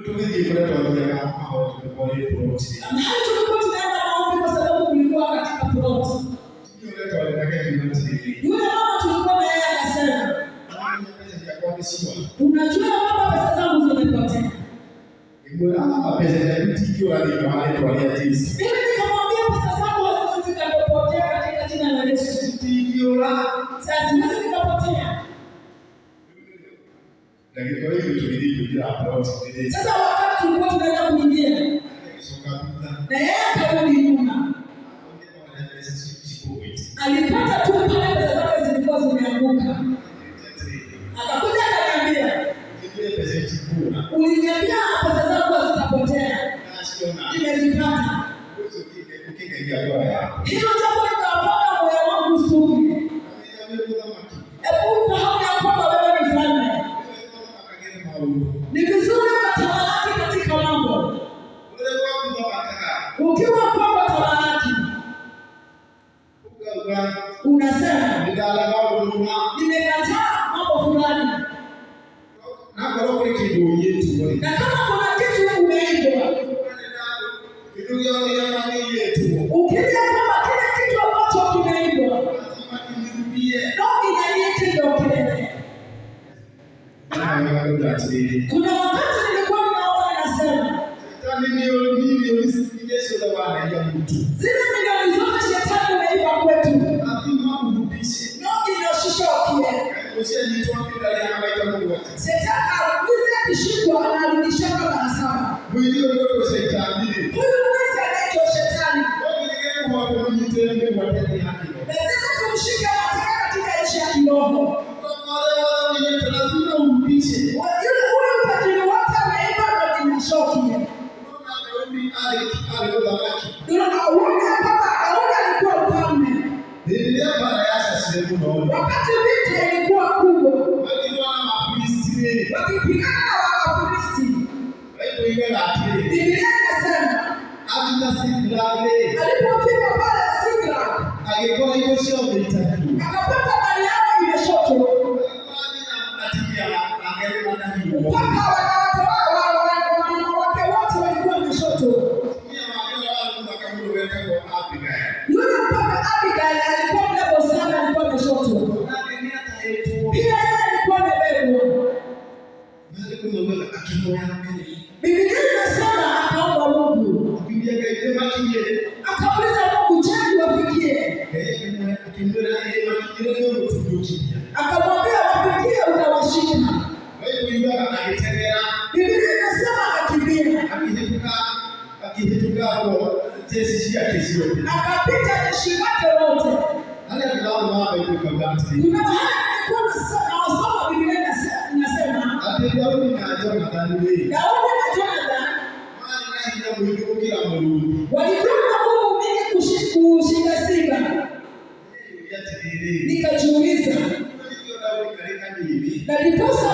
Tulikuwa tunaenda hao tulipoenda plot. Na tulikuwa tunaenda maombi kwa sababu kulikuwa katika plot. Yule tualikaga kimati. Yule mama tulikuwa na yeye akasema, pesa ya kwa siwa. unajua baba pesa zangu zimepotea. Mbona pesa ya mti kiwa ni kama ile tualia jinsi. Mimi nikamwambia pesa zangu hazitapotea katika jina la Yesu. Tikiora. Sasa hizi zikapotea. Lakini kwa hiyo tulidhi bila plot. Sasa wakati tulikuwa tunaenda kuingia. Na yeye akarudi nyuma. Alipata tu pale pesa zake zilikuwa zimeanguka. Akakuja akaniambia, uliniambia pesa zangu hazitapotea. Nimezipata. Hilo jambo likafanya moyo wangu sugu. Hebu fahamu ya kwamba wewe ni mfalme. Ni vizuri ukatamalaki katika mambo. Ukiwa kwamba tamalaki, unasema nimekataa mambo fulani. Na kama kuna kitu umeibwa, ukilia kwamba kile kitu ambacho kimeibwa, ndio inalete ndio kelele. Kuna wakati nilikuwa naomba nasema, zile milioni zote shetani ameiba kwetu. Ndio inashusha ukie. Shetani akiweza kishikwa anarudisha kama hasara. Huyu mwizi anaitwa shetani. Lazima tumshike katika nchi ya kiroho. Yule utajiri wote ameiba na dinashoki. Ndio alikuwa mfalme. Wakati vita ilikuwa kubwa, wakipigana na Wafilisti, Biblia inasema alipofika pale Siklag, akapata mali yao imeshotwa. Mpaka wanawake wote walikuwa wameshotwa. Yule mpaka Abigail alikuwa mdogo sana, alikuwa ameshotwa. Pia yeye alikuwa amebebwa. Biblia inasema akaomba Mungu. Akauliza Mungu, je, niwafikie? Akamwambia wafikie utawashika. Biblia inasema akakimbia. Akapita jeshi lake lote. Kuna mahali alikuwa nasoma Biblia inasema Daudi na Jonathan walikuwa na nguvu mingi kushinda simba. Nikajiuliza, na ndiposa